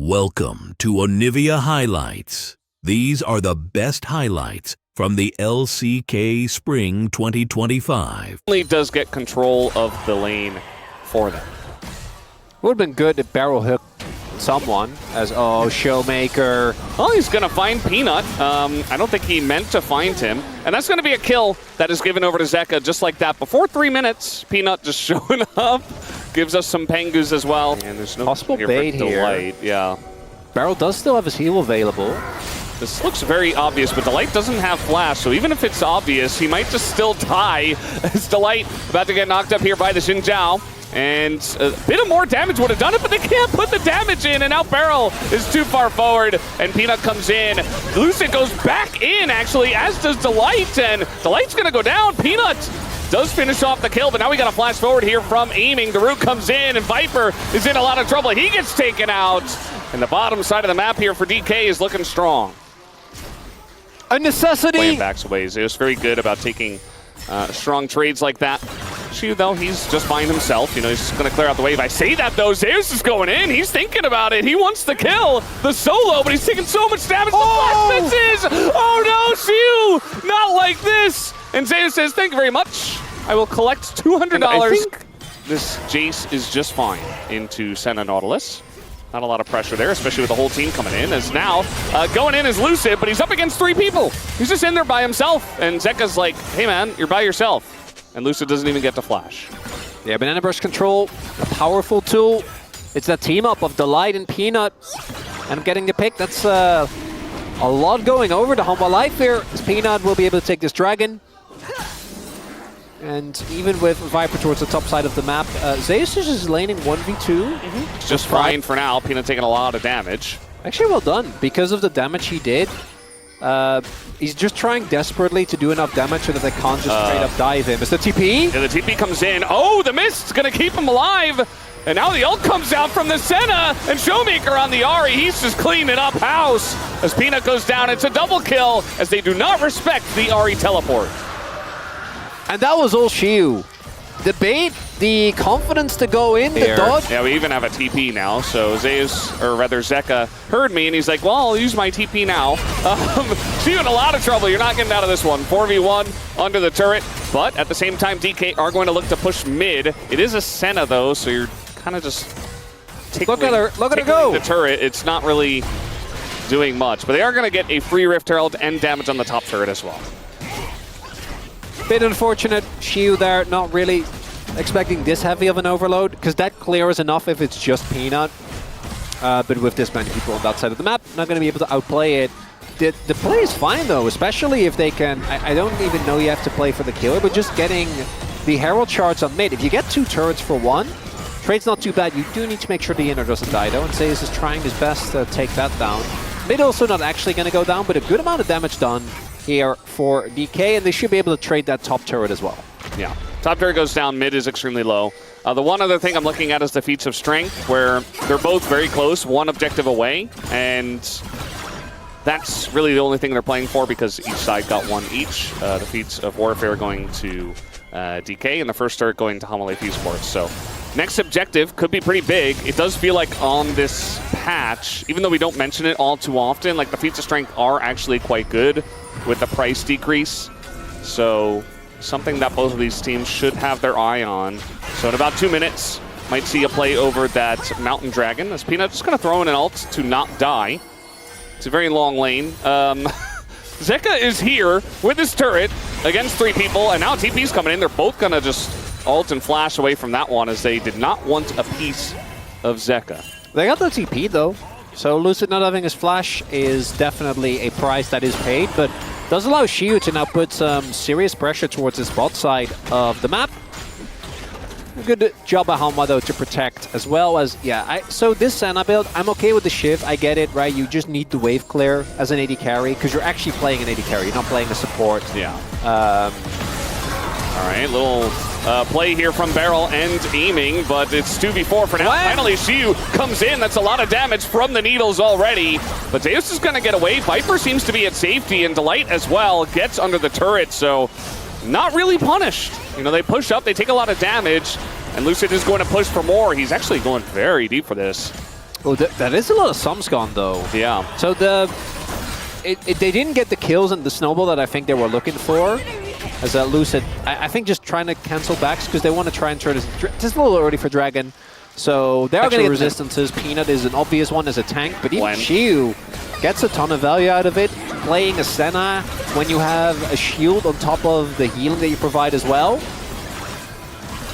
Welcome to Onivia Highlights. These are the best highlights from the LCK Spring 2025. He does get control of the lane for them. Would have been good if barrel hooked someone as, Showmaker. Well, he's going to find Peanut. I don't think he meant to find him. And that's going to be a kill that is given over to Zeka just like that. Before 3 minutes, Peanut just showing up. Gives us some Pengus as well. And there's no possible bait here. Delight. Yeah. Barrel does still have his heal available. This looks very obvious, but Delight doesn't have flash, so even if it's obvious, he might just still die. As Delight about to get knocked up here by the Xin Zhao. And a bit of more damage would have done it, but they can't put the damage in, and now Barrel is too far forward, and Peanut comes in. Lucid goes back in, actually, as does Delight, and Delight's going to go down. Peanut does finish off the kill, but now we got to flash forward here from aiming. The Root comes in, and Viper is in a lot of trouble. He gets taken out, and the bottom side of the map here for DK is looking strong. A necessity! Playing backs away. Zeus very good about taking strong trades like that. Shu, though, he's just fine himself. You know, he's just going to clear out the wave. I say that, though. Zeus is going in. He's thinking about it. He wants to kill the solo, but he's taking so much damage. The flash misses! Oh, no, Shu! Not like this! And Zeus says, thank you very much. I will collect $200. I think this Jace is just fine into Senna Nautilus. Not a lot of pressure there, especially with the whole team coming in. As now, going in is Lucid, but he's up against 3 people. He's just in there by himself. And Zeka's like, hey man, you're by yourself. And Lucid doesn't even get to flash. Yeah, Banana Burst Control, a powerful tool. It's that team up of Delight and Peanut. And getting the pick, that's a lot going over to Humble Life here. As Peanut will be able to take this dragon. And even with Viper towards the top side of the map, Zeus is just laning 1v2. It's just fine for now. Peanut taking a lot of damage. Actually, well done. Because of the damage he did, he's just trying desperately to do enough damage so that they can't just straight up dive him. Is the TP? Yeah, the TP comes in. Oh, the mist's going to keep him alive. And now the ult comes out from the Senna, and Showmaker on the Ahri. He's just cleaning up house. As Peanut goes down, it's a double kill, as they do not respect the Ahri teleport. And that was all Shiu. The bait, the confidence to go in, the dodge. Yeah, we even have a TP now, so Zeus, or rather Zeka, heard me, and he's like, well, I'll use my TP now. Shiu in a lot of trouble. You're not getting out of this one. 4v1 under the turret, but at the same time, DK are going to look to push mid. It is a Senna, though, so you're kind of just look at her go. The turret, it's not really doing much, but they are going to get a free Rift Herald and damage on the top turret as well. Bit unfortunate, Shiu there, not really expecting this heavy of an overload, because that clears enough if it's just Peanut. But with this many people on that side of the map, not going to be able to outplay it. The play is fine though, especially if they can, I don't even know you have to play for the killer, but just getting the Herald shards on mid. If you get 2 turrets for 1, trade's not too bad. You do need to make sure the inner doesn't die though, and Zeus is trying his best to take that down. Mid also not actually going to go down, but a good amount of damage done here for DK, and they should be able to trade that top turret as well. Yeah, top turret goes down, mid is extremely low. The one other thing I'm looking at is the feats of strength, where they're both very close, one objective away, and that's really the only thing they're playing for because each side got 1 each. The feats of warfare going to DK, and the first turret going to Homolay Esports. So next objective could be pretty big. It does feel like on this patch, even though we don't mention it all too often, like the feats of strength are actually quite good with the price decrease. So something that both of these teams should have their eye on. So in about 2 minutes, might see a play over that Mountain Dragon. As Peanut just going to throw in an ult to not die. It's a very long lane. Zeka is here with his turret against 3 people, and now TP's coming in. They're both going to just ult and flash away from that one, as they did not want a piece of Zeka. They got the TP though, so Lucid not having his flash is definitely a price that is paid, but does allow Shiu to now put some serious pressure towards his bot side of the map. A good job by Hanwha though to protect, as well as, so this Senna build, I'm okay with the shift, I get it, right? You just need the wave clear as an AD carry, because you're actually playing an AD carry, you're not playing a support. Yeah. All right, little play here from Barrel and aiming, but it's 2v4 for now. Wow. Finally, Shiu comes in. That's a lot of damage from the needles already. But Zeus is going to get away. Viper seems to be at safety, and Delight as well gets under the turret, so not really punished. You know, they push up, they take a lot of damage, and Lucid is going to push for more. He's actually going very deep for this. Oh, that is a lot of Sumscon, though. Yeah. So they didn't get the kills and the snowball that I think they were looking for. As Lucid, I think just trying to cancel backs because they want to try and turn this. Just a little early for Dragon. So they are going to get resistances. Peanut is an obvious one as a tank, but even Shiu gets a ton of value out of it. Playing a Senna when you have a shield on top of the healing that you provide as well.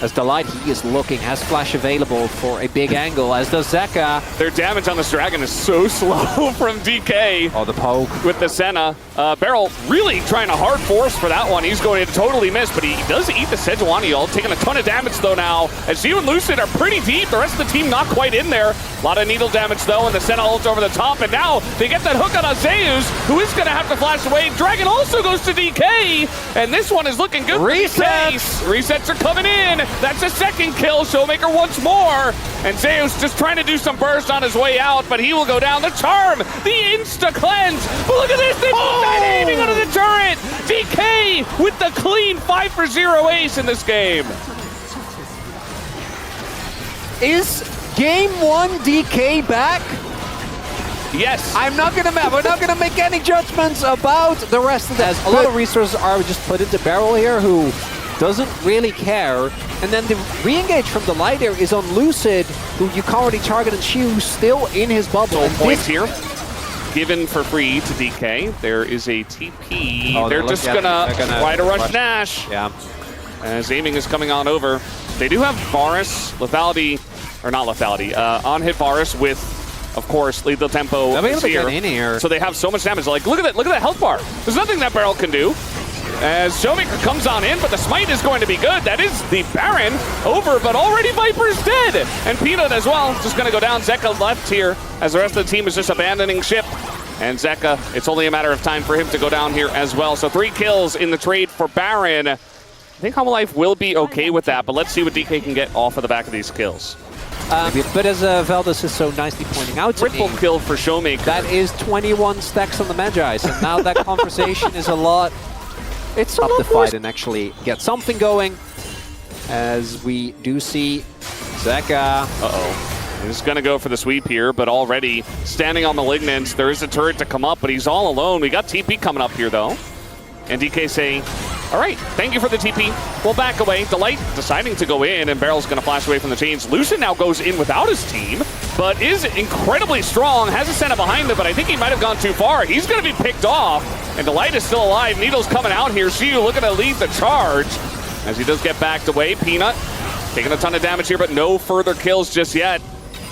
As Delight, he is looking, has flash available for a big angle, as does Zeka. Their damage on this Dragon is so slow from DK. Oh, the poke. With the Senna. Beryl really trying a hard force for that one. He's going to totally miss, but he does eat the Sejuani ult, taking a ton of damage though now. As you and Lucid are pretty deep, the rest of the team not quite in there. A lot of needle damage though, and the Senna ult over the top, and now they get that hook on Azeus, who is going to have to flash away. Dragon also goes to DK, and this one is looking good. Resets! Resets are coming in. That's a second kill. Showmaker once more. And Zeus just trying to do some burst on his way out, but he will go down. The charm, the insta-cleanse. But look at this. They put that aiming onto the turret. DK with the clean 5-for-0 ace in this game. Is game 1 DK back? Yes. We're not gonna make any judgments about the rest of this. A lot of resources are just put into Beryl here, who doesn't really care. And then the re-engage from the light here is on Lucid, who you can't really target, and Shiu's still in his bubble. So points here. Given for free to DK. There is a TP. Oh, they're just gonna try to rush Nash. Yeah. As aiming is coming on over. They do have Varus, lethality, or not lethality, on-hit Varus with, of course, lethal tempo. They'll be able to get in here. So they have so much damage. Like, look at that health bar. There's nothing that Beryl can do. As Showmaker comes on in, but the smite is going to be good. That is the Baron over, but already Viper's dead. And Peanut as well, just going to go down. Zeka left here, as the rest of the team is just abandoning ship. And Zeka, it's only a matter of time for him to go down here as well. So 3 kills in the trade for Baron. I think Homalife will be okay with that, but let's see what DK can get off of the back of these kills. But as Valdez is so nicely pointing out to me, triple kill for Showmaker. that is 21 stacks on the Magi. So now that conversation is a lot. It's up the fight and actually get something going. As we do see Zeka. He's going to go for the sweep here, but already standing on Malignant. There is a turret to come up, but he's all alone. We got TP coming up here, though. And DK saying, all right, thank you for the TP. We'll back away. Delight deciding to go in, and Beryl's going to flash away from the chains. Lucid now goes in without his team, but is incredibly strong. Has a Senna behind him, but I think he might have gone too far. He's going to be picked off, and Delight is still alive. Needle's coming out here. Shiu looking to lead the charge as he does get backed away. Peanut taking a ton of damage here, but no further kills just yet.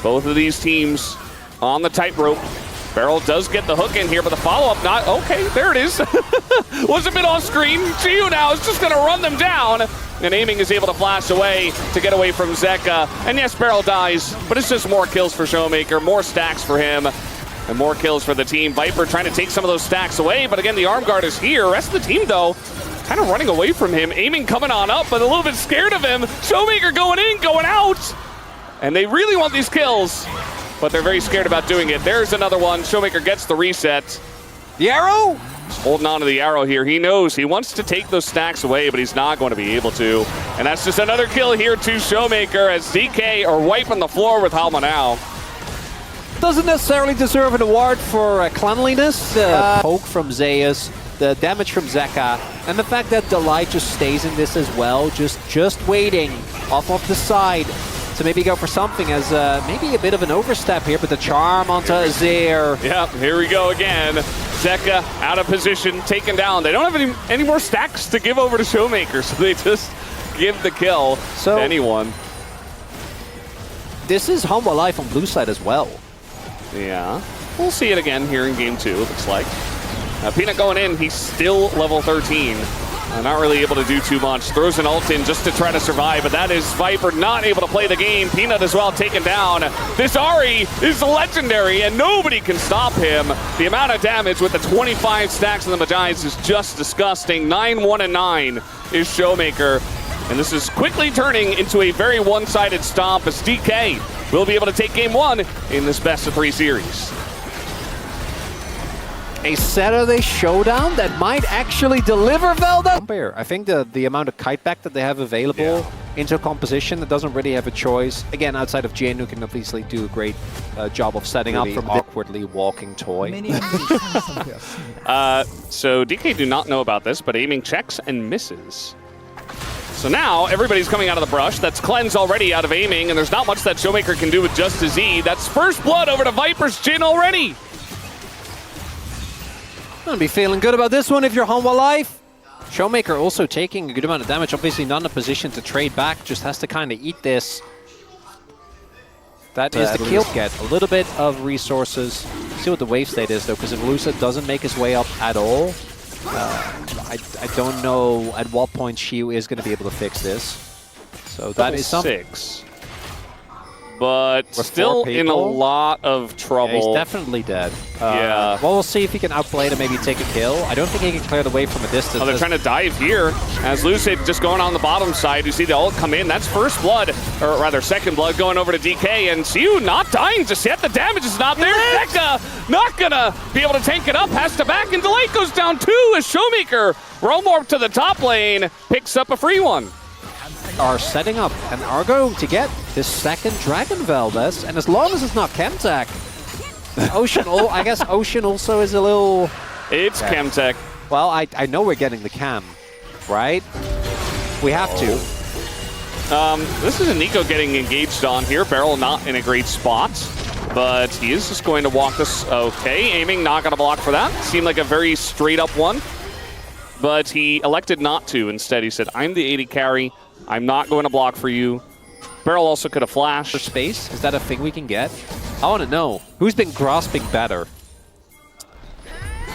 Both of these teams on the tightrope. Beryl does get the hook in here, but the follow-up not... Okay, there it is. Was a bit off screen. Shiu now is just going to run them down. And aiming is able to flash away to get away from Zeka. And yes, Beryl dies, but it's just more kills for Showmaker, more stacks for him, and more kills for the team. Viper trying to take some of those stacks away, but again, the arm guard is here. Rest of the team, though, kind of running away from him. Aiming coming on up, but a little bit scared of him. Showmaker going in, going out. And they really want these kills, but they're very scared about doing it. There's another one. Showmaker gets the reset. The arrow? He's holding on to the arrow here. He knows he wants to take those stacks away, but he's not going to be able to. And that's just another kill here to Showmaker as DK are wiping the floor with Halma now. Doesn't necessarily deserve an award for cleanliness. Poke from Zeus, the damage from Zeka, and the fact that Delight just stays in this as well, just waiting off of the side to maybe go for something as maybe a bit of an overstep here, but the charm onto Azir. Yep, here we go again. Zeka out of position, taken down. They don't have any more stacks to give over to Showmaker, so they just give the kill to anyone. This is Homalife on blue side as well. Yeah, we'll see it again here in game 2, it looks like. Peanut going in, he's still level 13. Not really able to do too much. Throws an ult in just to try to survive, but that is Viper not able to play the game. Peanut as well taken down. This Ahri is legendary, and nobody can stop him. The amount of damage with the 25 stacks on the Magi's is just disgusting. 9-1-9 is Showmaker, and this is quickly turning into a very one-sided stomp as DK will be able to take game 1 in this best-of-3 series. A Saturday showdown that might actually deliver Velda. I think the amount of kite back that they have available into a composition that doesn't really have a choice. Again, outside of Jane, who can obviously do a great job of setting up from awkwardly walking toy. So DK do not know about this, but aiming checks and misses. So now everybody's coming out of the brush. That's Cleanse already out of aiming, and there's not much that Showmaker can do with just a Z. That's first blood over to Viper's Jin already. Gonna be feeling good about this one if you're Hanwha Life. Showmaker also taking a good amount of damage. Obviously not in a position to trade back. Just has to kind of eat this. That is the kill. Get a little bit of resources. See what the wave state is though, because if Lucid doesn't make his way up at all, I don't know at what point Shiu is going to be able to fix this. So that is something. 6. But still in a lot of trouble. Yeah, he's definitely dead. Yeah. Well, we'll see if he can outplay to maybe take a kill. I don't think he can clear the wave from a distance. Oh, they're trying to dive here. As Lucid just going on the bottom side. You see the ult come in. That's first blood, or rather second blood, going over to DK. And Shiu not dying just yet. The damage is not there. Zeka not going to be able to tank it up. Has to back, and Delight goes down too as Showmaker, Roam to the top lane, picks up a free one. Are setting up and are going to get this second Dragon Valdez, and as long as it's not Chemtech, Ocean, I guess Ocean also is a little... It's Chemtech. Well, I know we're getting the Chem, right? We have to. This is a Nico getting engaged on here. Beryl not in a great spot, but he is just going to walk this. Okay, aiming, not going to block for that. Seemed like a very straight up one, but he elected not to. Instead, he said, I'm the AD carry. I'm not going to block for you. Beryl also could have flashed. For space? Is that a thing we can get? I want to know. Who's been grasping better?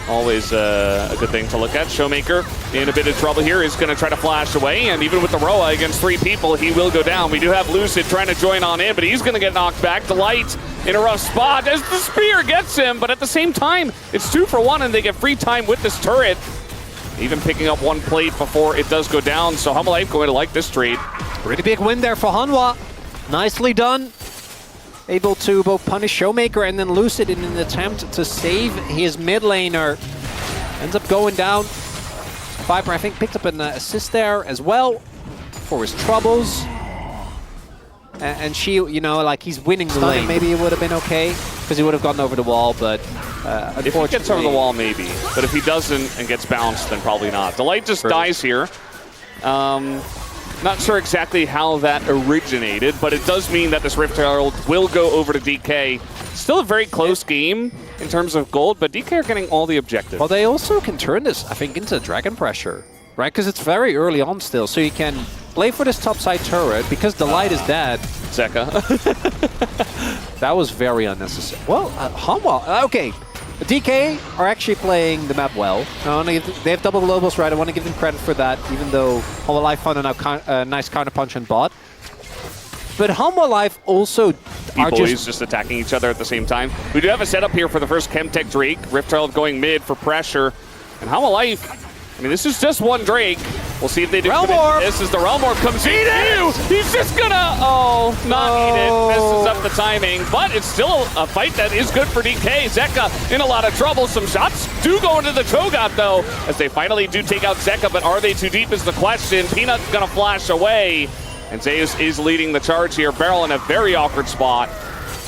Always a good thing to look at. Showmaker in a bit of trouble here. Is going to try to flash away, and even with the Roa against 3 people, he will go down. We do have Lucid trying to join on in, but he's going to get knocked back. Delight in a rough spot as the spear gets him, but at the same time, it's 2 for 1, and they get free time with this turret. Even picking up 1 plate before it does go down, so Hanwha Life going to like this trade. Pretty big win there for Hanwha. Nicely done. Able to both punish Showmaker and then Lucid in an attempt to save his mid laner. Ends up going down. Viper, I think, picked up an assist there as well for his troubles. And she, you know, like he's winning the lane. Maybe it would have been okay because he would have gotten over the wall, but unfortunately... If he gets over the wall, maybe. But if he doesn't and gets bounced, then probably not. Delight just dies here. Not sure exactly how that originated, but it does mean that this Rift Herald will go over to DK. Still a very close game in terms of gold, but DK are getting all the objectives. Well, they also can turn this, I think, into Dragon Pressure, right? Because it's very early on still, so you can play for this topside turret because Delight is dead. Zeka. That was very unnecessary. Well, Hanwha, okay. DK are actually playing the map well. They have double globals, right? I want to give them credit for that, even though Hanwha Life found a nice counterpunch on bot. But Hanwha Life also are just attacking each other at the same time. We do have a setup here for the first Chemtech Drake. Rift Herald going mid for pressure. And Hanwha Life, I mean, this is just 1 Drake. We'll see if they do. This is the Realm Orb comes in. He's just gonna, not eat it. Messes up the timing. But it's still a fight that is good for DK. Zeka in a lot of trouble. Some shots do go into the Cho'Gath, though, as they finally do take out Zeka. But are they too deep is the question. Peanut's gonna flash away. And Zeus is leading the charge here. Beryl in a very awkward spot.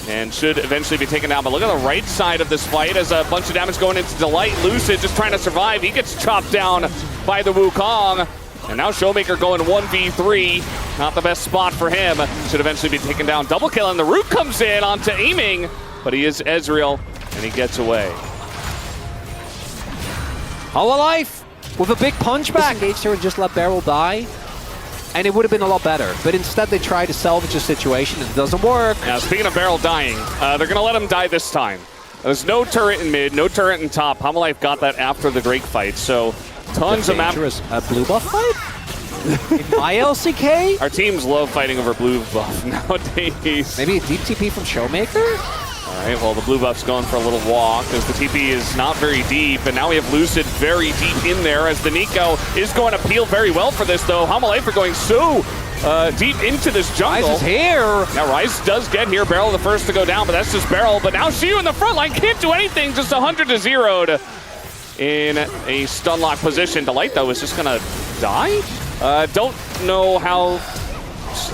And should eventually be taken down. But look at the right side of this fight as a bunch of damage going into Delight. Lucid just trying to survive. He gets chopped down by the Wukong. And now Showmaker going 1v3. Not the best spot for him. Should eventually be taken down. Double kill, and the Root comes in onto aiming. But he is Ezreal, and he gets away. Hanwha Life with a big punch back. Engaged her and just let Beryl die. And it would have been a lot better. But instead they try to salvage the situation and it doesn't work. Now, speaking of Beryl dying, they're going to let him die this time. There's no turret in mid, no turret in top. Hanwha Life got that after the Drake fight, so tons of map. Blue buff fight? In my LCK? Our teams love fighting over blue buff nowadays. Maybe a deep TP from Showmaker? All right, well, the blue buff's going for a little walk as the TP is not very deep, and now we have Lucid very deep in there as the Nico is going to peel very well for this, though. Hanwha Life are going so deep into this jungle. Ryze is here. Now, Ryze does get here. Beryl the first to go down, but that's just Beryl. But now Shiu in the front line can't do anything, just 100-0'd in a stun lock position. Delight, though, is just going to die. Don't know how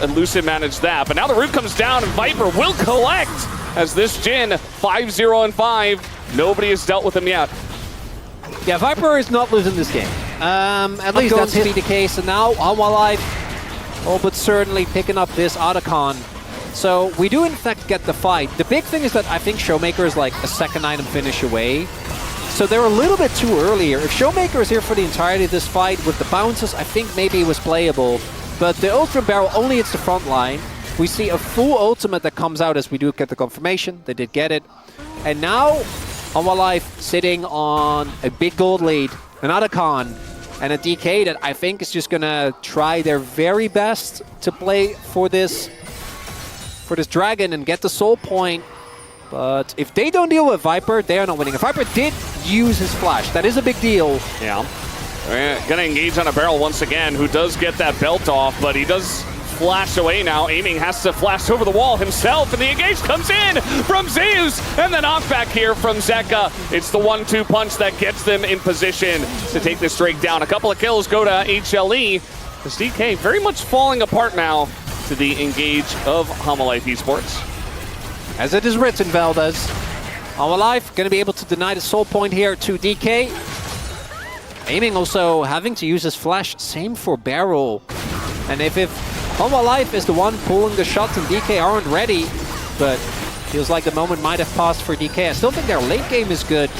and Lucid managed that. But now the root comes down, and Viper will collect as this Jhin, 5-0 and 5. Nobody has dealt with him yet. Yeah, Viper is not losing this game. At least that's to be the case. And now, Hanwha Life, all but certainly picking up this Otacon. So we do in fact get the fight. The big thing is that I think Showmaker is like a second item finish away. So they're a little bit too early here. If Showmaker is here for the entirety of this fight with the bounces, I think maybe it was playable. But the Ultra Barrel only hits the front line. We see a full ultimate that comes out as we do get the confirmation. They did get it. And now, Hanwha Life sitting on a big gold lead, an Otacon, and a DK that I think is just going to try their very best to play for this dragon and get the soul point. But if they don't deal with Viper, they are not winning. If Viper did use his flash, that is a big deal. Yeah. We're going to engage on a barrel once again, who does get that belt off, but he does flash away now. Aiming has to flash over the wall himself, and the engage comes in from Zeus, and the knockback here from Zeka. It's the 1-2 punch that gets them in position to take this Drake down. A couple of kills go to HLE. This DK very much falling apart now to the engage of Hanwha Life Esports. As it is written, Valdez. Hanwha Life going to be able to deny the soul point here to DK. Aiming also having to use his flash. Same for Barrel. And if Hanwha Life is the one pulling the shots and DK aren't ready, but feels like the moment might have passed for DK. I still think their late game is good,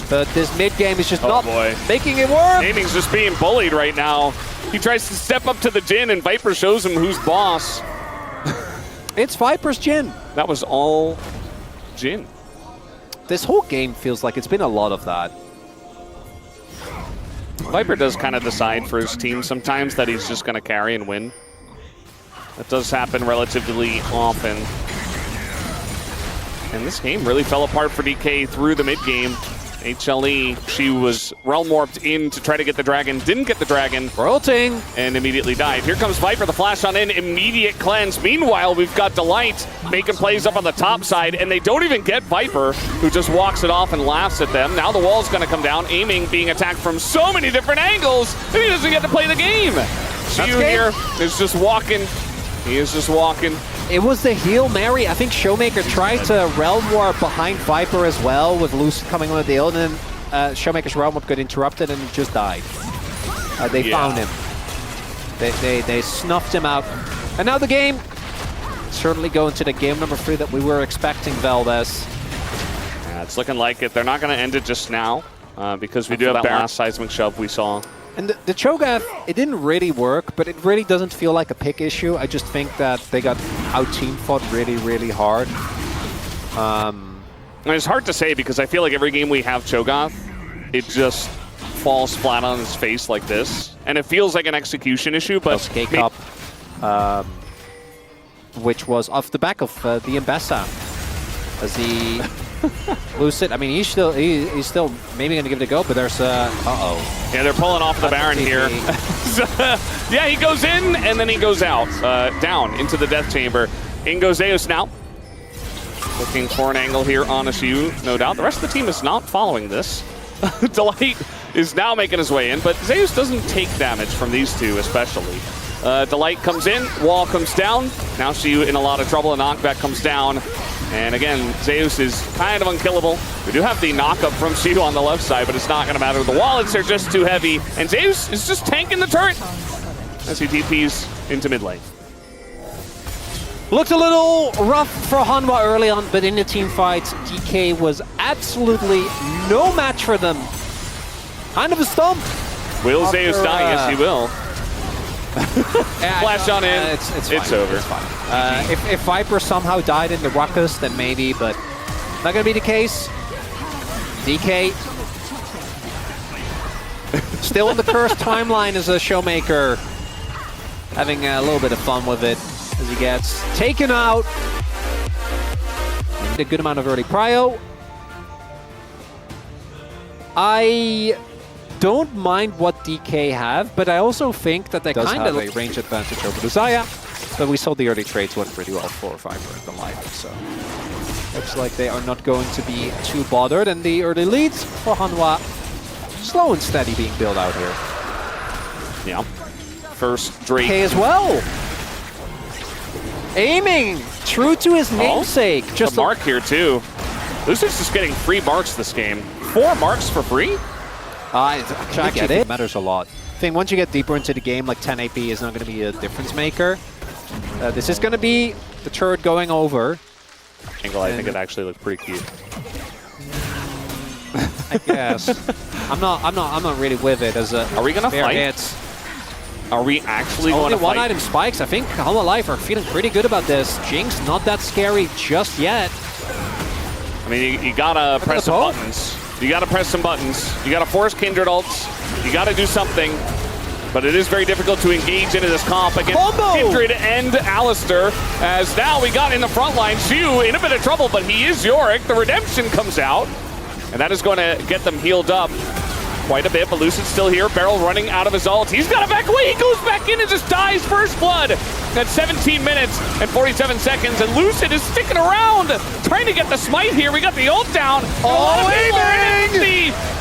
but this mid game is just not making it work. Aiming's just being bullied right now. He tries to step up to the Jhin, and Viper shows him who's boss. It's Viper's Jhin. That was all Jhin. This whole game feels like it's been a lot of that. Viper does kind of decide for his team sometimes that he's just going to carry and win. That does happen relatively often. And this game really fell apart for DK through the mid game. HLE, she was realm warped in to try to get the dragon, didn't get the dragon. Ulting. And immediately died. Here comes Viper, the flash on in, immediate cleanse. Meanwhile, we've got Delight making plays up on the top side, and they don't even get Viper, who just walks it off and laughs at them. Now the wall's gonna come down, Aiming being attacked from so many different angles, and he doesn't get to play the game. Xiu here is just walking. He is just walking. It was the Hail Mary. I think Showmaker tried to Realm Warp behind Viper as well, with Lucid coming on with the ult, and then Showmaker's Realm Warp got interrupted and he just died. They found him. They snuffed him out. And now the game, certainly going to the game number 3 that we were expecting, Valdez. Yeah, it's looking like it. They're not going to end it just now, because we do have that last seismic shove we saw. And the Cho'Gath, it didn't really work, but it really doesn't feel like a pick issue. I just think that they got out-team fought really, really hard. And it's hard to say because I feel like every game we have Cho'Gath, it just falls flat on his face like this. And it feels like an execution issue, but... LCK Cup, which was off the back of the Mbessa. As he... Lucid, I mean, he's still maybe going to give it a go, but there's uh-oh. Yeah, they're pulling off the Baron here. Yeah, he goes in, and then he goes out, down into the Death Chamber. In goes Zeus now. Looking for an angle here on a Xiu, no doubt. The rest of the team is not following this. Delight is now making his way in, but Zeus doesn't take damage from these two, especially. Delight comes in, wall comes down. Now Xiu in a lot of trouble, a knockback comes down. And again, Zeus is kind of unkillable. We do have the knockup from Xiu on the left side, but it's not going to matter. The wallets are just too heavy, and Zeus is just tanking the turret as he TPs into mid lane. Looked a little rough for Hanwha early on, but in the team fights, DK was absolutely no match for them. Kind of a stump. Will Zeus die? Yes, he will. Flash on in. It's over. It's fine. If Viper somehow died in the ruckus, then maybe, but not going to be the case. DK still in the cursed timeline as a Showmaker, having a little bit of fun with it as he gets taken out. A good amount of early prio. I don't mind what DK have, but I also think that they kind of have a range advantage over the Xayah. But we saw the early trades went pretty well for Viper in the life, so looks like they are not going to be too bothered. And the early leads for Hanwha, slow and steady being built out here. Yeah. First Drake. DK as well. Aiming true to his namesake. Just a mark here too. Lucid's just getting free marks this game. 4 marks for free? Actually, it matters a lot. I think once you get deeper into the game, like 10 AP is not going to be a difference maker. This is going to be the turret going over. Angle, I think it actually looked pretty cute. I guess. I'm not really with it as a. Are we gonna fight? Hits. Are we actually going to fight? One item spikes. I think Hololive are feeling pretty good about this. Jinx not that scary just yet. I mean, you gotta press some buttons. You gotta press some buttons. You gotta force Kindred ults. You gotta do something. But it is very difficult to engage into this comp against Kindred and Alistair. As now we got in the front line, Shu in a bit of trouble, but he is Yorick. The redemption comes out. And that is going to get them healed up quite a bit, but Lucid's still here. Beryl running out of his ult. He's got to back away. He goes back in and just dies first blood at 17 minutes and 47 seconds. And Lucid is sticking around, trying to get the smite here. We got the ult down.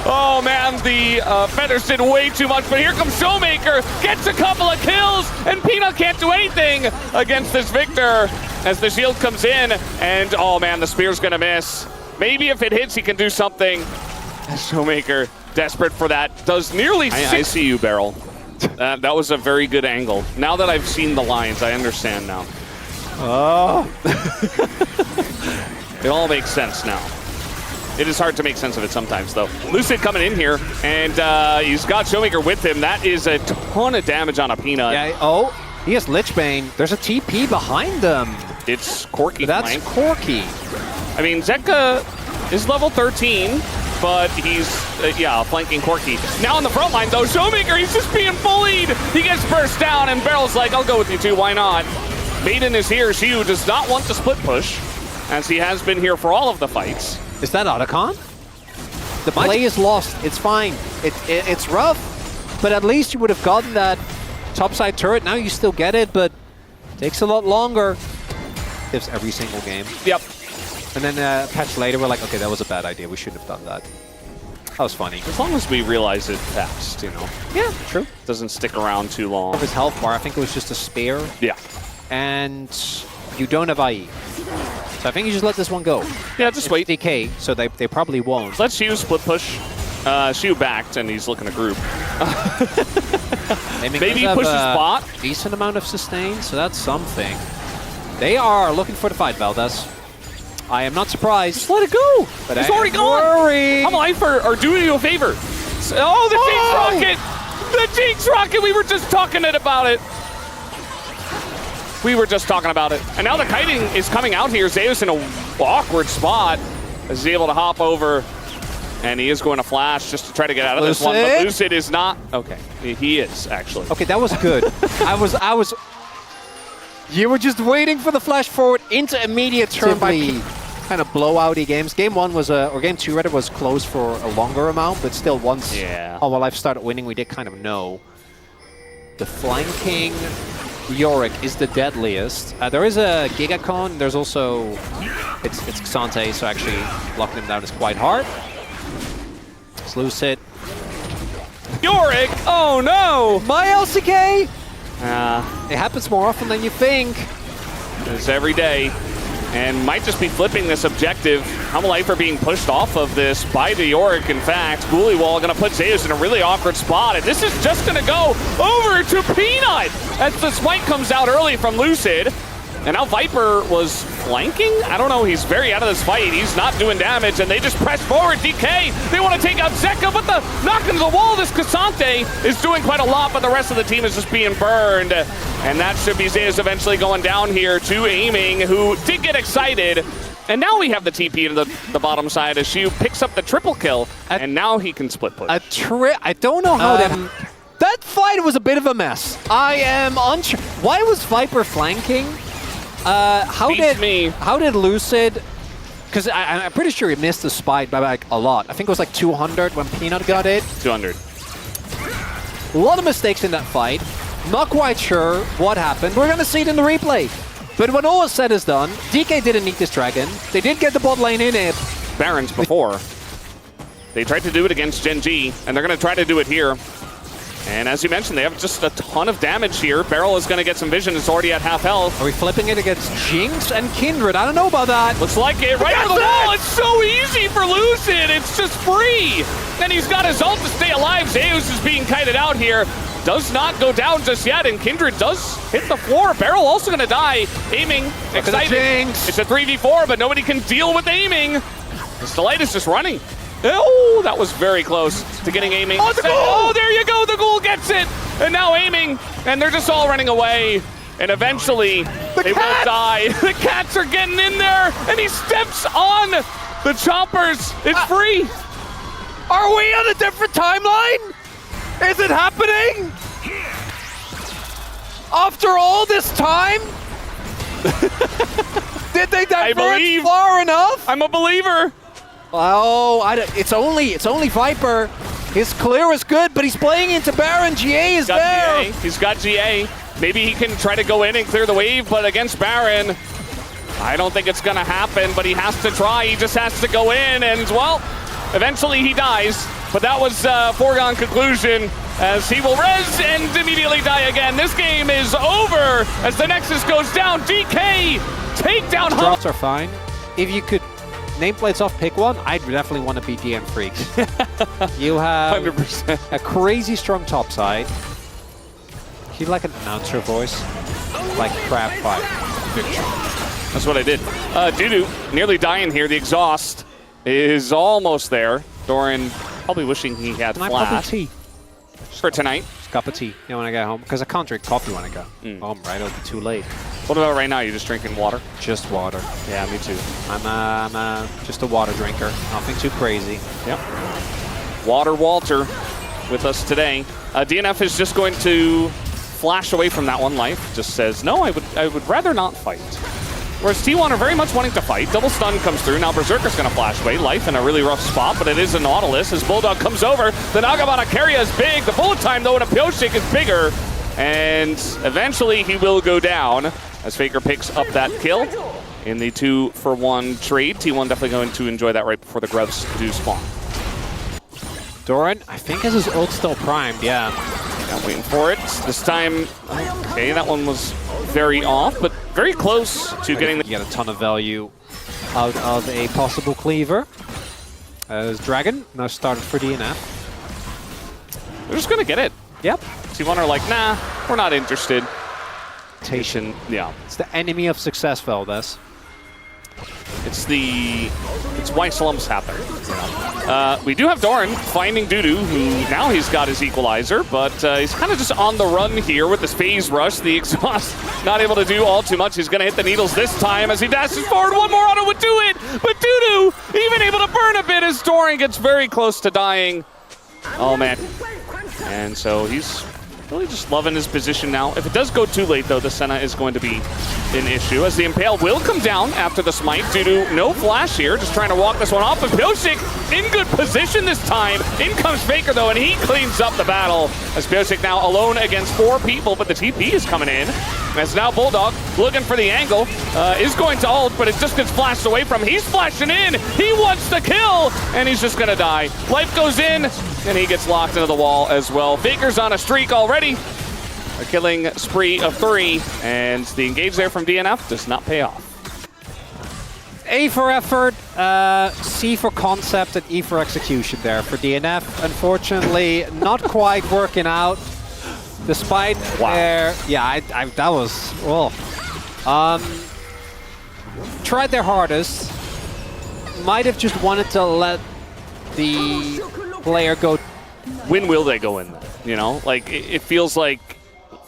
Oh man, the Feathers did way too much, but here comes Showmaker. Gets a couple of kills, and Peanut can't do anything against this Victor as the shield comes in. And oh man, the spear's going to miss. Maybe if it hits, he can do something. Showmaker, desperate for that, does nearly I see you, Beryl. That was a very good angle. Now that I've seen the lines, I understand now. Oh. It all makes sense now. It is hard to make sense of it sometimes, though. Lucid coming in here, and he's got Showmaker with him. That is a ton of damage on a Peanut. Yeah, he has Lichbane. There's a TP behind them. It's Corki. That's Corki. I mean, Zeka is level 13, but he's, flanking Corki. Now on the front line, though, Showmaker, he's just being bullied. He gets burst down, and Beryl's like, I'll go with you too, why not? Maiden is here. Shu does not want to split push, as he has been here for all of the fights. Is that Otacon? The play is lost. It's fine. It's rough, but at least you would have gotten that topside turret. Now you still get it, but it takes a lot longer. It's every single game. Yep. And then patch later, we're like, okay, that was a bad idea. We shouldn't have done that. That was funny. As long as we realize it fast, you know. Yeah, true. Doesn't stick around too long. Of his health bar, I think it was just a spear. Yeah. And you don't have IE. So I think you just let this one go. Yeah, just wait. DK, so they probably won't. Let's Shu split push. Shu backed, and he's looking to group. Maybe he pushes bot. Decent amount of sustain, so that's something. They are looking for the fight, Valdez. I am not surprised. Just let it go. But he's already gone. Hololive are doing you a favor. Oh, the Jinx Rocket! The Jinx Rocket! We were just talking about it. We were just talking about it. And now the kiting is coming out here. Zeus in an awkward spot. Is able to hop over. And he is going to flash just to try to get out of this one. But Lucid is not. Okay, he is, actually. Okay, that was good. I was... You were just waiting for the flash forward into immediate turn by kind of blowouty games. Game 1 was, or Game 2 rather, was close for a longer amount, but still once Hololive started winning, we did kind of know. The flanking Yorick is the deadliest. There is a Gigacon. There's also, it's Xante, so actually locking him down is quite hard. Let's lose it. Yorick! Oh no! My LCK! It happens more often than you think. It's every day. And might just be flipping this objective. Hololive are being pushed off of this by the Yorick, in fact. Bullywall going to put Zeus in a really awkward spot. And this is just going to go over to Peanut as the smite comes out early from Lucid. And now Viper was flanking? I don't know. He's very out of this fight. He's not doing damage, and they just press forward. DK, they want to take out Zeka, but the knock into the wall. This Cassante is doing quite a lot, but the rest of the team is just being burned. And that should be Zeus eventually going down here to Aiming, who did get excited. And now we have the TP to the bottom side as Shu picks up the triple kill, and now he can split push. I don't know how that fight was a bit of a mess. I am unsure. Why was Viper flanking? How did Lucid? Because I'm pretty sure he missed the spike by like a lot. I think it was like 200 when Peanut got it. 200. A lot of mistakes in that fight. Not quite sure what happened. We're gonna see it in the replay. But when all is said is done, DK didn't need this dragon. They did get the bot lane in it. Barons before. They tried to do it against Gen G, and they're gonna try to do it here. And as you mentioned, they have just a ton of damage here. Beryl is going to get some vision. It's already at half health. Are we flipping it against Jinx and Kindred? I don't know about that. Looks like it. Right over the wall. It's so easy for Lucid. It's just free. And he's got his ult to stay alive. Zeus is being kited out here. Does not go down just yet, and Kindred does hit the floor. Beryl also going to die. Aiming. Excited. It's a 3v4, but nobody can deal with aiming. This Delight is just running. Oh, that was very close to getting aiming. Oh, the goal! Oh, there you go. The goal gets it. And now aiming. And they're just all running away. And eventually, they will die. The cats are getting in there. And he steps on the choppers. It's free. Are we on a different timeline? Is it happening? After all this time? Did they diverge far enough? I'm a believer. Oh, it's only Viper. His clear is good, but he's playing into Baron. GA is there. He's got GA. Maybe he can try to go in and clear the wave, but against Baron, I don't think it's going to happen, but he has to try. He just has to go in, and, well, eventually he dies. But that was a foregone conclusion, as he will res and immediately die again. This game is over as the Nexus goes down. DK, takedown. Drops are fine. If you could nameplates off, pick one. I'd definitely want to be DM Freaks. You have 100%. a crazy strong top side. He's like an announcer voice, like crab fight. That's what I did. Dudu nearly dying here. The exhaust is almost there. Doran probably wishing he had flash tea for tonight. Just a cup of tea, you know, when I get home, because I can't drink coffee when I go home, right? It'll be too late. What about right now? You're just drinking water? Just water. Yeah, me too. I'm just a water drinker. Nothing too crazy. Yep. Water Walter with us today. DNF is just going to flash away from that one. Life just says, no, I would rather not fight. Whereas T1 are very much wanting to fight. Double stun comes through. Now Berserker's going to flash away. Life in a really rough spot, but it is a Nautilus. As Bulldog comes over, the Nagamana carry is big. The bullet time, though, in a Pyosik is bigger. And eventually he will go down as Faker picks up that kill in the 2-for-1 trade. T1 definitely going to enjoy that right before the grubs do spawn. Doran, I think is his ult still primed, yeah. Yeah, waiting for it. This time, okay, that one was very off, but very close to getting the... You get a ton of value out of a possible cleaver. As Dragon now started for DNF. They're just going to get it. Yep. T1 are like, nah, we're not interested. Yeah. It's the enemy of success, Valdez. It's why slumps happen. We do have Doran finding Dudu, who now he's got his equalizer, but he's kind of just on the run here with this phase rush. The exhaust not able to do all too much. He's going to hit the needles this time as he dashes forward. One more auto would do it, but Dudu even able to burn a bit as Doran gets very close to dying. Oh, man. And so he's really just loving his position now. If it does go too late, though, the Senna is going to be an issue, as the Impale will come down after the smite due to no flash here, just trying to walk this one off. But Pyosik in good position this time. In comes Faker, though, and he cleans up the battle, as Pyosik now alone against 4 people, but the TP is coming in. As now Bulldog looking for the angle, is going to ult, but it just gets flashed away from him. He's flashing in, he wants the kill, and he's just gonna die. Life goes in, and he gets locked into the wall as well. Faker's on a streak already. A killing spree of 3, and the engage there from DNF does not pay off. A for effort, C for concept, and E for execution there for DNF. Unfortunately, not quite working out. Despite their, yeah, that was, well, tried their hardest. Might have just wanted to let the player go. When will they go in then? You know, like it feels like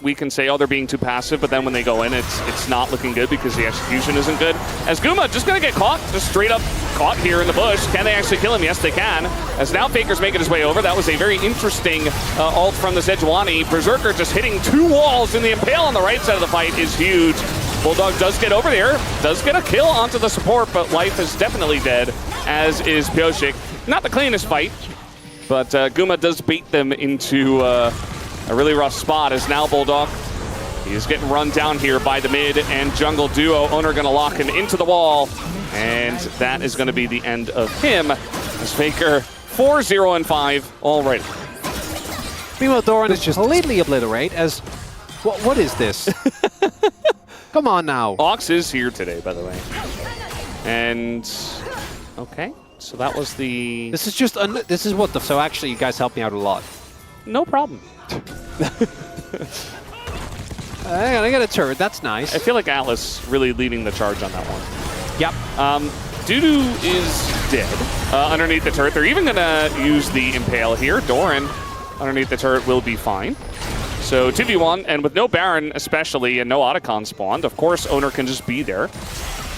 we can say, oh, they're being too passive, but then when they go in, it's not looking good because the execution isn't good. As Guma just gonna get caught, just straight up caught here in the bush. Can they actually kill him? Yes, they can. As now Faker's making his way over. That was a very interesting ult from the Sejuani. Berserker just hitting 2 walls, and the Impale on the right side of the fight is huge. Bulldog does get over there, does get a kill onto the support, but Life is definitely dead, as is Pyosik. Not the cleanest fight, but Guma does bait them into a really rough spot, as now Bulldog, he is getting run down here by the mid and jungle duo. Owner gonna lock him into the wall, and that is gonna be the end of him, as Faker 4-0-5 already. Meanwhile, Doran is just completely obliterate as... What is this? Come on now. Ox is here today, by the way. And... Okay. So that was the... This is just... this is what the... So actually, you guys helped me out a lot. No problem. I got a turret. That's nice. I feel like Atlas really leading the charge on that one. Yep. Dudu is dead underneath the turret. They're even going to use the Impale here. Doran underneath the turret will be fine. So 2v1, and with no Baron especially, and no Otacon spawned, of course Owner can just be there.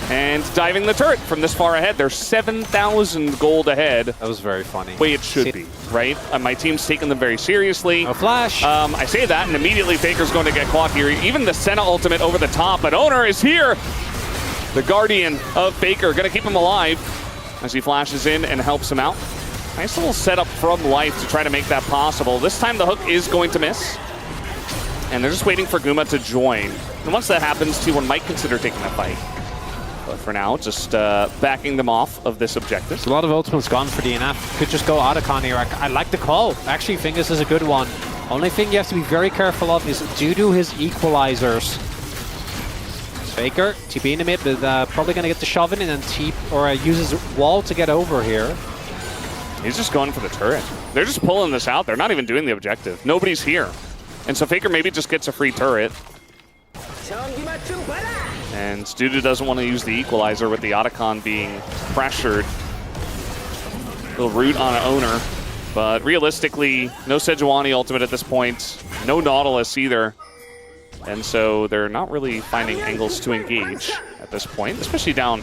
And diving the turret from this far ahead. They're 7,000 gold ahead. That was very funny. Way it should be, right? My team's taking them very seriously. No flash. I say that, and immediately Faker's going to get caught here. Even the Senna ultimate over the top, but Owner is here. The Guardian of Faker, going to keep him alive as he flashes in and helps him out. Nice little setup from Life to try to make that possible. This time the hook is going to miss. And they're just waiting for Guma to join. And once that happens, T1 might consider taking a fight. But for now, just backing them off of this objective. A lot of ultimates gone for DNF. Could just go Otacon here. I like the call. Actually, think this is a good one. Only thing you have to be very careful of is due to his equalizers. Faker, TP in the mid, but probably going to get the shove in and then uses wall to get over here. He's just going for the turret. They're just pulling this out. They're not even doing the objective. Nobody's here. And so Faker maybe just gets a free turret. And Dudu doesn't want to use the equalizer with the Otacon being pressured. Little root on an Owner. But realistically, no Sejuani ultimate at this point. No Nautilus either. And so they're not really finding angles to engage at this point, especially down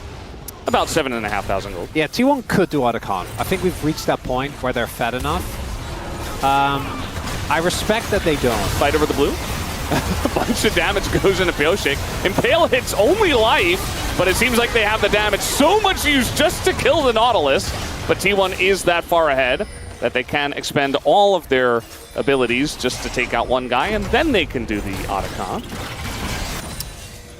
about 7,500 gold. Yeah, T1 could do Otacon. I think we've reached that point where they're fed enough. I respect that they don't. Fight over the blue. A bunch of damage goes into Pyoshik. Impale hits only Life, but it seems like they have the damage so much used just to kill the Nautilus. But T1 is that far ahead that they can expend all of their abilities just to take out one guy, and then they can do the Otacon.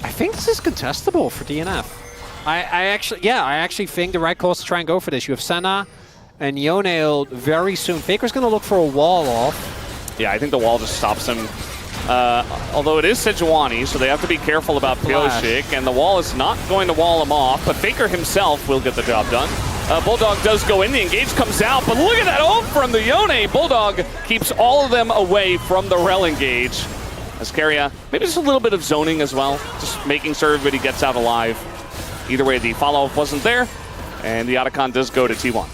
I think this is contestable for DNF. I actually think the right call is to try and go for this. You have Senna and Yone very soon. Faker's going to look for a wall off. Yeah, I think the wall just stops him. Although it is Sejuani, so they have to be careful about Pyoshik, and the wall is not going to wall him off, but Faker himself will get the job done. Bulldog does go in, the engage comes out, but look at that ult from the Yone. Bulldog keeps all of them away from the rel engage. As Keria, maybe just a little bit of zoning as well, just making sure everybody gets out alive. Either way, the follow-up wasn't there, and the Otacon does go to T1.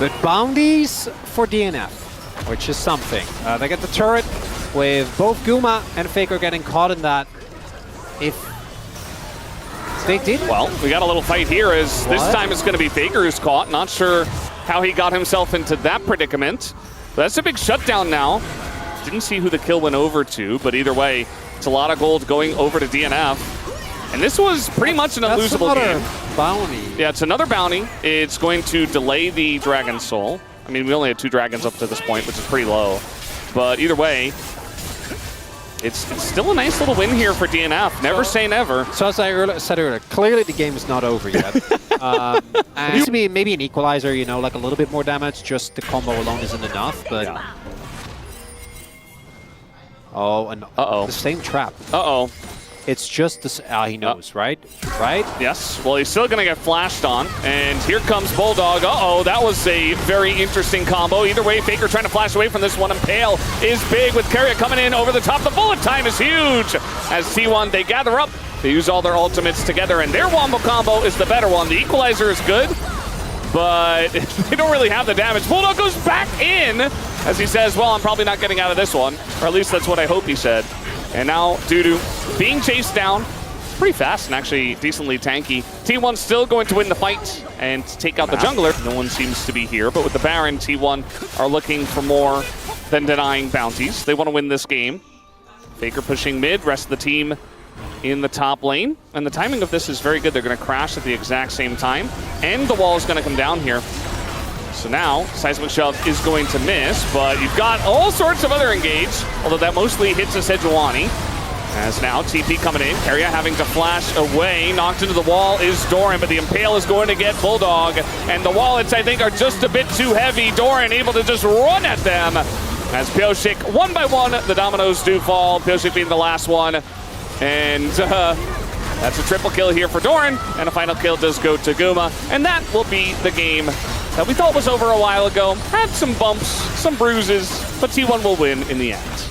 But bounties for DNF, which is something. They get the turret with both Guma and Faker getting caught in that. If they did... Well, we got a little fight here as this time it's going to be Faker who's caught. Not sure how he got himself into that predicament. But that's a big shutdown now. Didn't see who the kill went over to, but either way, it's a lot of gold going over to DNF. And this was pretty much an unlosable game. Bounty. Yeah, it's another bounty. It's going to delay the Dragon Soul. I mean, we only had 2 dragons up to this point, which is pretty low. But either way, it's still a nice little win here for DNF. Never say never. So as I said earlier, clearly the game is not over yet. And it needs to be maybe an equalizer, you know, like a little bit more damage. Just the combo alone isn't enough, but... Yeah. Oh, and the same trap. Uh-oh. It's just this. He knows, right? Right? Yes. Well, he's still going to get flashed on. And here comes Bulldog. Uh-oh, that was a very interesting combo. Either way, Faker trying to flash away from this one. Impale is big with Keria coming in over the top. The bullet time is huge. As T1, they gather up. They use all their ultimates together, and their wombo combo is the better one. The equalizer is good, but they don't really have the damage. Bulldog goes back in as he says, well, I'm probably not getting out of this one. Or at least that's what I hope he said. And now Dudu being chased down pretty fast and actually decently tanky. T1 still going to win the fight and take out the jungler. No one seems to be here, but with the Baron, T1 are looking for more than denying bounties. They want to win this game. Faker pushing mid, rest of the team in the top lane. And the timing of this is very good. They're going to crash at the exact same time. And the wall is going to come down here. So now, Seismic Shove is going to miss, but you've got all sorts of other engage, although that mostly hits a Sejuani. As now, TP coming in, Keria having to flash away, knocked into the wall is Doran, but the Impale is going to get Bulldog, and the wallets, I think, are just a bit too heavy. Doran able to just run at them, As Pyosik, one by one, the dominoes do fall. Pyosik being the last one. And that's a triple kill here for Doran. And a final kill does go to Guma. And that will be the game that we thought was over a while ago. Had some bumps, some bruises, but T1 will win in the end.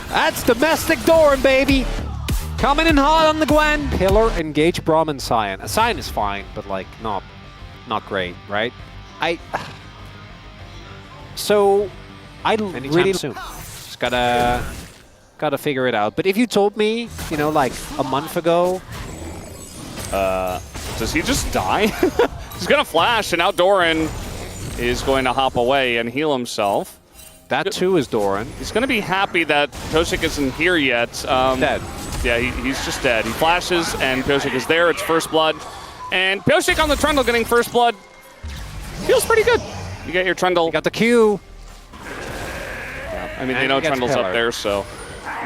That's domestic Doran, baby. Coming in hot on the Gwen. Pillar, Engage, Braum, and Sion. Sion is fine, but like not great, right? So I really soon. Just gotta figure it out. But if you told me, you know, like a month ago, does he just die? He's gonna flash, and now Doran is going to hop away and heal himself. That too is Doran. He's gonna be happy that Pyosik isn't here yet. Dead. Yeah, he's just dead. He flashes, and Pyosik is there. It's first blood. And Pyosik on the Trundle getting first blood feels pretty good. You get your Trundle. You got the Q. Yeah, I mean, they know Trundle's up there, so.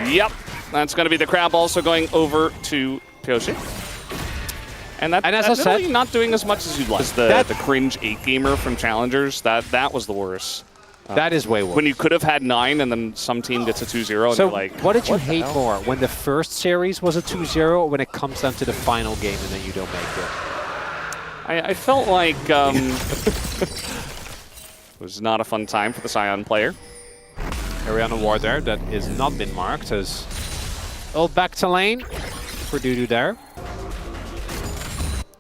Yep, that's going to be the crab also going over to Pyosik. And that's really not doing as much as you'd like. The cringe 8-gamer from Challengers, that was the worst. That is way worse. When you could have had 9 and then some team gets a 2-0 and so you're like, what did you hate more? When the first series was a 2-0 or when it comes down to the final game and then you don't make it? I felt like it was not a fun time for the Sion player. Carry on a ward there that has not been marked as ult back to lane for Dudu there.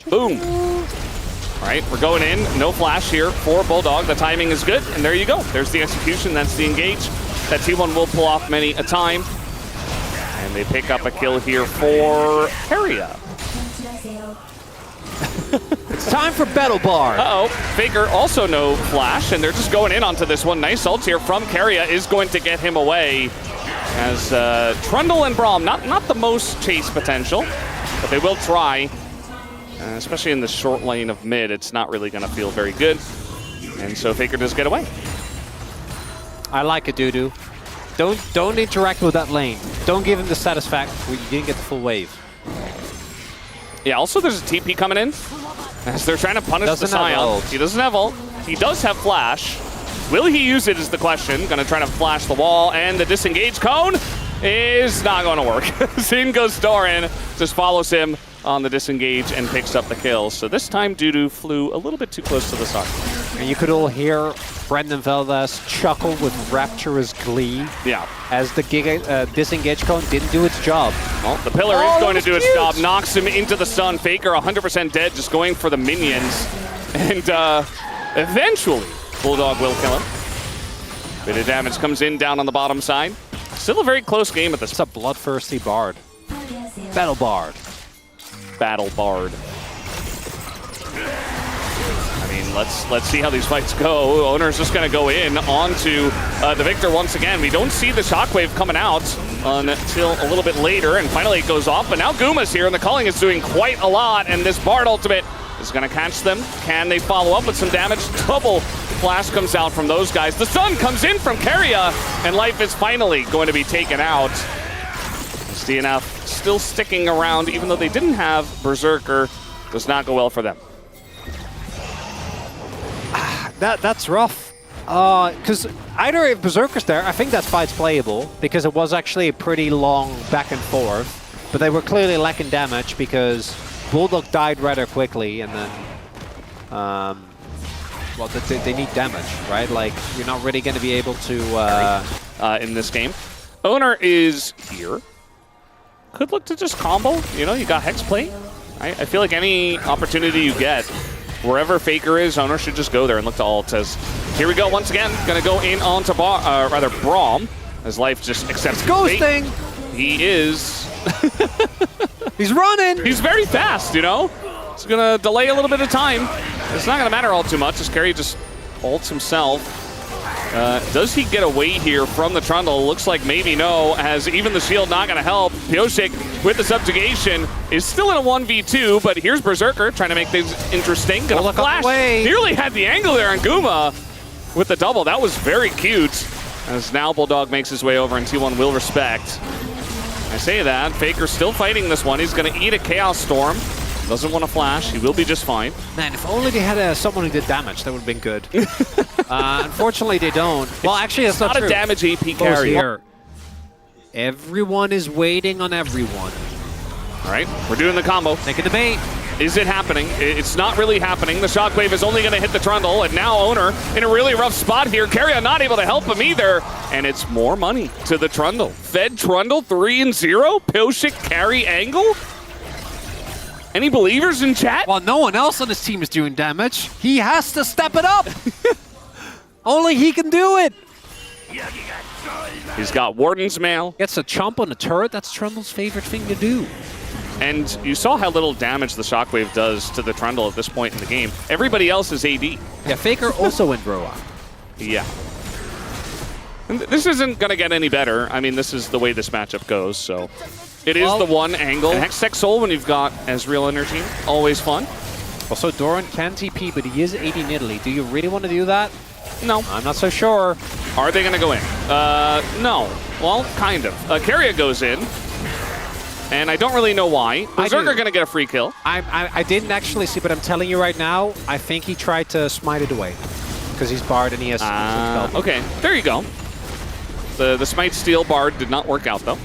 Boom. All right, we're going in. No flash here for Bulldog. The timing is good, and there you go. There's the execution. That's the engage. That T1 will pull off many a time. And they pick up a kill here for Keria. It's time for Battle Bar. Uh-oh. Faker also no flash, and they're just going in onto this one. Nice ult here from Keria is going to get him away. As Trundle and Braum, not the most chase potential, but they will try. Especially in the short lane of mid, it's not really going to feel very good. And so Faker does get away. I like it, Dudu. Don't interact with that lane. Don't give him the satisfaction where you didn't get the full wave. Yeah, also there's a TP coming in. As they're trying to punish the Sion. He doesn't have ult. He does have flash. Will he use it is the question. Going to try to flash the wall, and the disengage cone is not going to work. In goes Doran, just follows him on the disengage and picks up the kill. So this time Dudu flew a little bit too close to the sun. And you could all hear Brendan Valdez chuckle with rapturous glee. Yeah. As the disengage cone didn't do its job. Well, the pillar is going to do its job. Knocks him into the stun. Faker 100% dead, just going for the minions. And eventually, Bulldog will kill him. Bit of damage comes in down on the bottom side. Still a very close game at this. It's a bloodthirsty Bard. Battle Bard. Battle Bard. I mean, let's see how these fights go. Owner's just going to go in onto the Victor once again. We don't see the shockwave coming out until a little bit later, and finally it goes off. But now Guma's here, and the culling is doing quite a lot, and this Bard ultimate is going to catch them. Can they follow up with some damage? Double flash comes out from those guys. The sun comes in from Keria, and life is finally going to be taken out. DNF still sticking around, even though they didn't have Berserker. Does not go well for them. That's rough. Because either if Berserker's there, I think that fight's playable, because it was actually a pretty long back and forth. But they were clearly lacking damage because Bulldog died rather quickly, and then well, they need damage, right? Like, you're not really going to be able to in this game. Owner is here. Could look to just combo. You know, you got Hexplate. I feel like any opportunity you get, wherever Faker is, Owner should just go there and look to ult. As here we go once again. Going to go in onto Braum, as life just accepts ghosting. He is. He's running. He's very fast, you know. It's going to delay a little bit of time. It's not going to matter all too much as Kerry just ults himself. Does he get away here from the Trundle? Looks like maybe no, as even the shield not going to help. Pyosik with the subjugation is still in a 1v2, but here's Berserker trying to make things interesting. Gonna flash. Nearly had the angle there on Guma with the double. That was very cute. As now Bulldog makes his way over and T1 will respect. I say that. Faker's still fighting this one. He's going to eat a Chaos Storm. Doesn't want to flash. He will be just fine. Man, if only they had someone who did damage, that would have been good. Unfortunately, they don't. Well, actually, that's not Not true. a damage AP Goes carry. here. Everyone is waiting on everyone. All right, we're doing the combo. Taking the bait. Is it happening? It's not really happening. The shockwave is only going to hit the Trundle, and now Owner in a really rough spot here. Carrion not able to help him either, and it's more money to the Trundle. Fed Trundle 3-0. Pioshik carry angle. Any believers in chat? Well, no one else on his team is doing damage. He has to step it up. Only he can do it. He's got Warden's Mail. Gets a chomp on the turret. That's Trundle's favorite thing to do. And you saw how little damage the Shockwave does to the Trundle at this point in the game. Everybody else is AD. Yeah, Faker also in Roa. Yeah. And this isn't going to get any better. I mean, this is the way this matchup goes, so. It is the one angle. And Hextech Soul when you've got Ezreal in your team. Always fun. Also, Doran can TP, but he is AD in Italy. Do you really want to do that? No. I'm not so sure. Are they going to go in? No. Well, kind of. Carrier goes in. And I don't really know why. Berserker going to get a free kill. I didn't actually see, but I'm telling you right now, I think he tried to smite it away. Because he's Bard and he has spell. Okay, there you go. The Smite Steel Bard did not work out, though.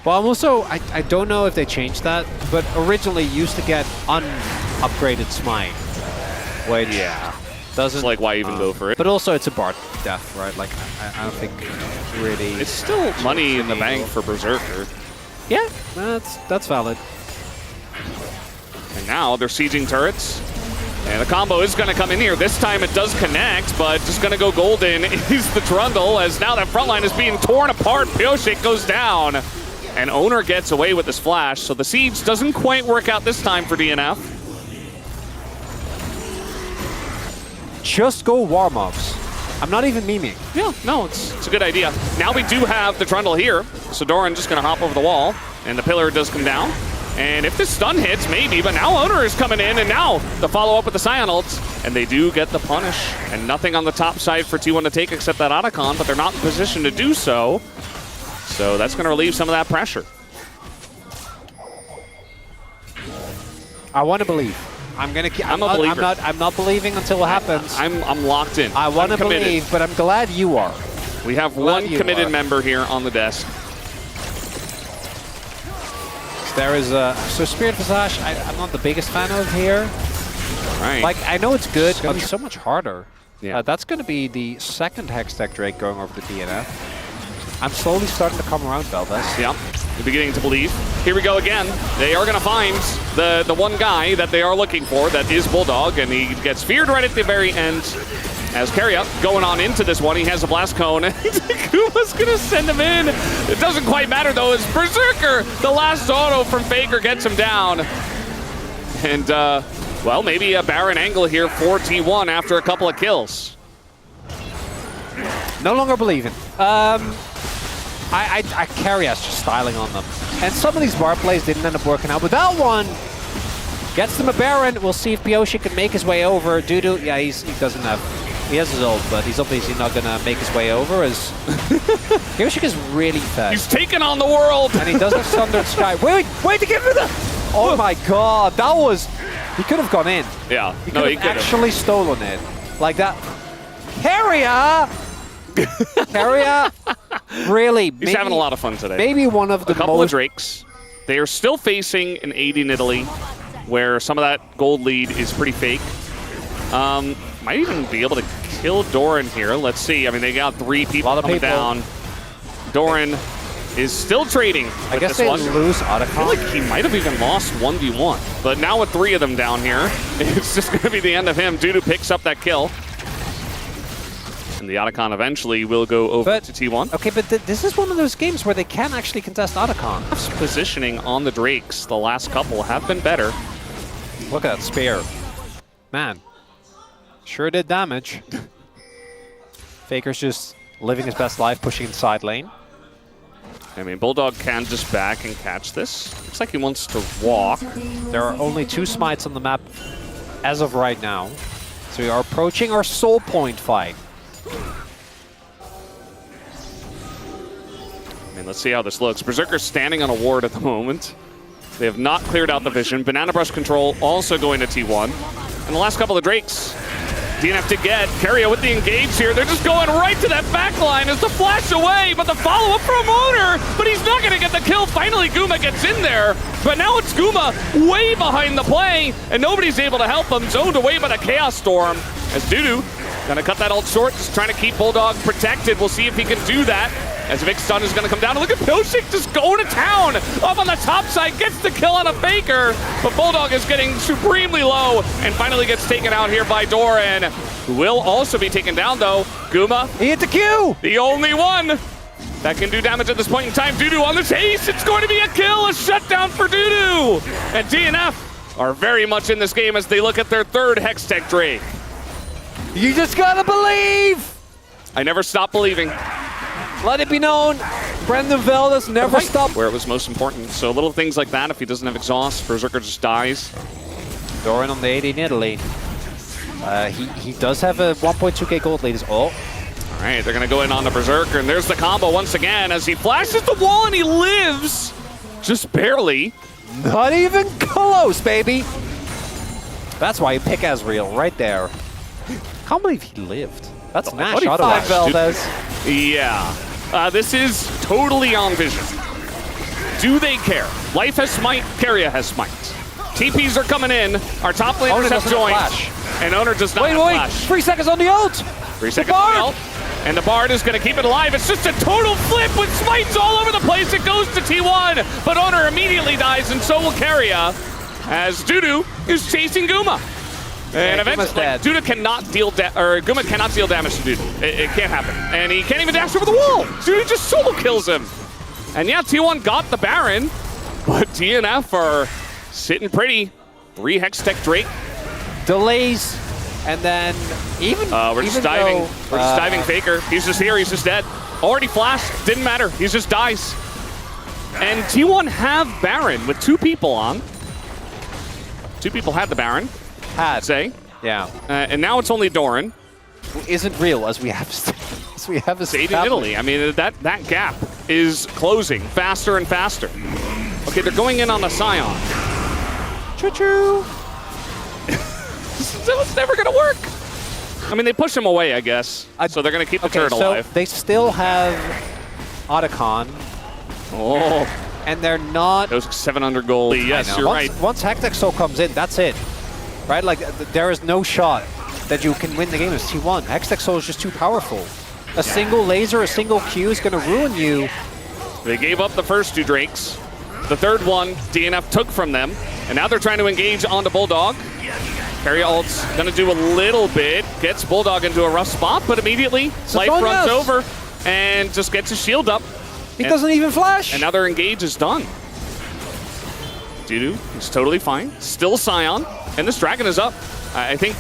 Well, I'm also, I don't know if they changed that, but originally you used to get unupgraded Smite. Which doesn't... It's like, why even go for it? But also, it's a Bard death, right? Like, I don't think really... It's still money in the bank for Berserker. Yeah, that's valid. And now they're sieging turrets. And the combo is going to come in here. This time it does connect, but just going to go golden is the Trundle, as now that front line is being torn apart. Pioshik goes down, and Owner gets away with his flash. So the siege doesn't quite work out this time for DNF. Just go Warmogs. I'm not even memeing. Yeah, no, it's a good idea. Now we do have the Trundle here. So Doran just going to hop over the wall, and the pillar does come down. And if this stun hits, maybe, but now Owner is coming in, and now the follow-up with the Scion ults, and they do get the punish. And nothing on the top side for T1 to take except that Otacon, but they're not in position to do so. So that's going to relieve some of that pressure. I want to believe. I'm a believer. I'm not believing until it happens. I'm locked in. I want to believe, but I'm glad you are. We have one committed member here on the desk. There is so Spirit Visage. I'm not the biggest fan of here. Right. Like, I know it's good. It's going to be so much harder. Yeah. That's going to be the second Hextech Drake going over the DNF. I'm slowly starting to come around, Belvis. Yeah, you're beginning to believe. Here we go again. They are going to find the one guy that they are looking for, that is Bulldog, and he gets feared right at the very end. As Carrier going on into this one, he has a blast cone, and Kuma's going to send him in. It doesn't quite matter, though, as Berserker, the last auto from Faker, gets him down. And, well, maybe a Baron angle here for T1 after a couple of kills. No longer believing. Carrier's just styling on them. And some of these bar plays didn't end up working out, but that one gets them a Baron. We'll see if Pioshik can make his way over. Dudu, yeah, he doesn't have... He has his ult, but he's obviously not going to make his way over, as Pioshik is really fast. He's taking on the world! And he does have Sundered Sky. Wait to give me the... Oh my god, that was... He could have gone in. Yeah, he could have actually stolen it. Like that. Carrier! Carrier, really. He's having a lot of fun today. Maybe one of the A couple of Drakes. They are still facing an AD in Italy, where some of that gold lead is pretty fake. Might even be able to kill Doran here. Let's see. I mean, they got 3 people coming down. Doran is still trading with I guess this they one. lose Otacon. I feel like he might have even lost 1v1. But now with 3 of them down here, it's just going to be the end of him. Dudu picks up that kill. And the Otacon eventually will go over to T1. Okay, but this is one of those games where they can actually contest Otacon. Positioning on the Drakes, the last couple, have been better. Look at that spear. Man, sure did damage. Faker's just living his best life, pushing inside lane. I mean, Bulldog can just back and catch this. Looks like he wants to walk. There are only 2 smites on the map as of right now. So we are approaching our soul point fight. I mean, let's see how this looks. Berserker's standing on a ward at the moment. They have not cleared out the vision. Banana Brush control also going to T1. And the last couple of Drakes, DNF to get. Keria with the engage here. They're just going right to that back line as the flash away, but the follow-up from Owner, but he's not going to get the kill. Finally, Guma gets in there, but now it's Guma way behind the play, and nobody's able to help him. Zoned away by the Chaos Storm as Dudu gonna cut that ult short, just trying to keep Bulldog protected. We'll see if he can do that. As a big stun is gonna come down. Look at Pioshik just going to town. Up on the top side, gets the kill on a Faker, but Bulldog is getting supremely low and finally gets taken out here by Doran, who will also be taken down though. Guma, He hit the Q! the only one that can do damage at this point in time. Dudu on the chase. It's going to be a kill, a shutdown for Dudu. And DNF are very much in this game as they look at their third Hextech Drake. You just gotta believe! I never stop believing. Let it be known, Brendan Veldas never stopped. Where it was most important. So little things like that, if he doesn't have exhaust, Berserker just dies. Doran on the 80 in Italy. He does have a 1.2k gold lead as all. All right, they're going to go in on the Berserker, and there's the combo once again as he flashes the wall and he lives. Just barely. Not even close, baby. That's why you pick Asriel right there. Can't believe he lived. That's Nash otherwise. Valdez. Yeah. This is totally on vision. Do they care? Life has smite, Keria has smite. TPs are coming in. Our top laners have joined. And Owner does not have flash. 3 seconds on the ult. 3 seconds on the ult. And the Bard is going to keep it alive. It's just a total flip with smites all over the place. It goes to T1, but Owner immediately dies, and so will Keria, as Dudu is chasing Guma. And eventually, Dudu cannot deal Guma cannot deal damage to Dudu. It can't happen. And he can't even dash over the wall. Dudu just solo kills him. And yeah, T1 got the Baron, but DNF are sitting pretty. 3 Hextech Drake. Delays. And then we're just diving. We're just diving Faker. He's just here. He's just dead. Already flashed. Didn't matter. He just dies. And T1 have Baron with 2 people on. 2 people had the Baron. Say. Yeah. And now it's only Doran. Who isn't real, as we have Stayed in Italy. I mean, that gap is closing faster and faster. Okay, they're going in on the Scion. Choo-choo. That was never going to work. I mean, they push him away, I guess. So they're going to keep the turret alive. They still have Otacon. Oh. And they're not... Those 700 gold. Yes, you're right. Once Hextech Soul comes in, that's it. Right? Like, there is no shot that you can win the game as T1. Hextech Soul is just too powerful. A single laser, a single Q is going to ruin you. They gave up the first 2 Drakes. The third one, DNF took from them. And now they're trying to engage onto Bulldog. Keria ult's going to do a little bit. Gets Bulldog into a rough spot, but immediately Life runs over and just gets his shield up. He doesn't even flash. And now their engage is done. Dudu is totally fine. Still Scion. And this Dragon is up. I think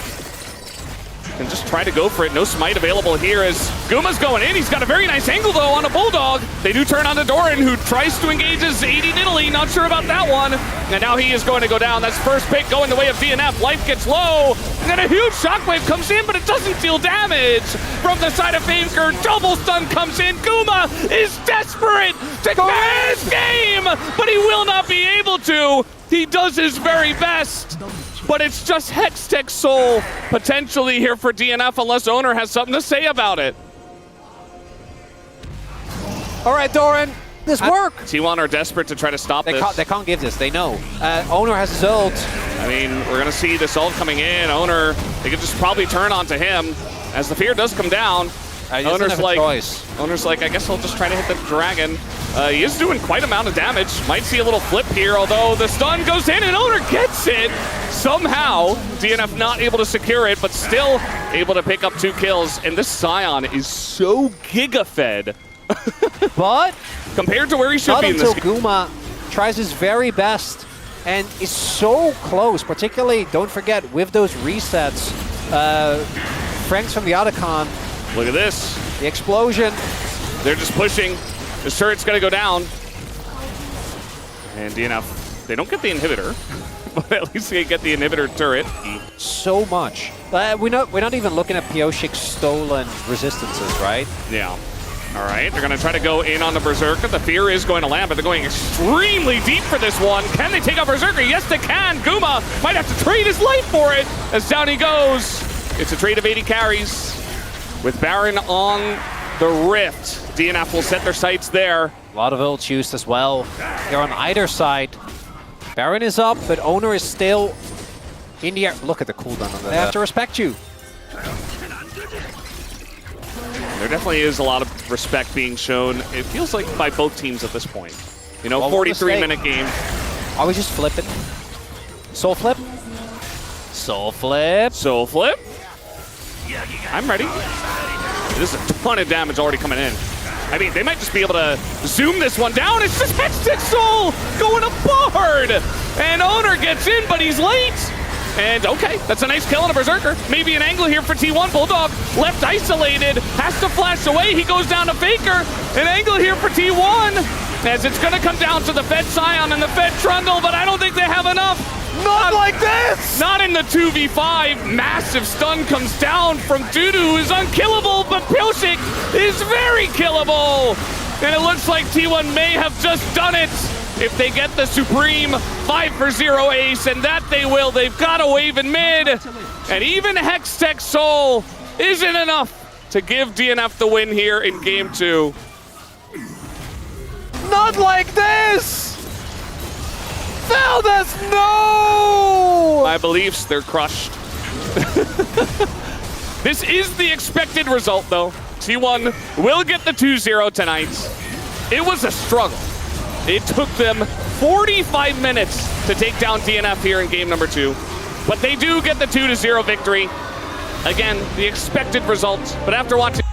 can just try to go for it. No smite available here as Guma's going in. He's got a very nice angle, though, on a Bulldog. They do turn on to Doran, who tries to engage his 80 Italy. Not sure about that one. And now he is going to go down. That's first pick going the way of DNF. Life gets low. And then a huge shockwave comes in, but it doesn't deal damage. From the side of Faker, double stun comes in. Guma is desperate to get this game, but he will not be able to. He does his very best. But it's just Hextech Soul potentially here for DNF unless Owner has something to say about it. All right, Doran, this work. T1 are desperate to try to stop this. They can't give this, they know. Owner has his ult. I mean, we're going to see this ult coming in. Owner, they could just probably turn onto him as the fear does come down. Owner's like, I guess I'll just try to hit the Dragon. He is doing quite an amount of damage. Might see a little flip here, although the stun goes in and Owner gets it. Somehow, DNF not able to secure it, but still able to pick up 2 kills. And this Scion is so giga-fed. But compared to where he should be in this game. Guma tries his very best and is so close, particularly, don't forget, with those resets, Franks from the Otacon. Look at this. The explosion. They're just pushing. The turret's going to go down. And DNF, they don't get the inhibitor, but at least they get the inhibitor turret. So much. We're not even looking at Pioshik's stolen resistances, right? Yeah. All right, they're going to try to go in on the Berserker. The Fear is going to land, but they're going extremely deep for this one. Can they take out Berserker? Yes, they can. Guma might have to trade his life for it as down he goes. It's a trade of 80 carries. With Baron on the Rift, DNF will set their sights there. A lot of ult used as well. They're on either side. Baron is up, but Owner is still in the air. Look at the cooldown on that. They have to respect you. There definitely is a lot of respect being shown, it feels like, by both teams at this point. You know, 43-minute game. Are we just flipping? Soul flip? Soul flip. Soul flip. I'm ready. There's a ton of damage already coming in. I mean, they might just be able to zoom this one down. It's just Hextech Soul going up hard. And Owner gets in, but he's late. And okay, that's a nice kill on a Berserker. Maybe an angle here for T1. Bulldog left isolated, has to flash away. He goes down to Faker. An angle here for T1 as it's going to come down to the Fed Scion and the Fed Trundle, but I don't think they have enough. Not like this! Not in the 2v5. Massive stun comes down from Dudu, who is unkillable, but Pilsik is very killable. And it looks like T1 may have just done it if they get the Supreme 5-for-0 ace, and that they will. They've got a wave in mid, and even Hextech Soul isn't enough to give DNF the win here in game 2. Not like this! Valdez, no! My beliefs, they're crushed. This is the expected result, though. T1 will get the 2-0 tonight. It was a struggle. It took them 45 minutes to take down DNF here in game number 2. But they do get the 2-0 victory. Again, the expected result. But after watching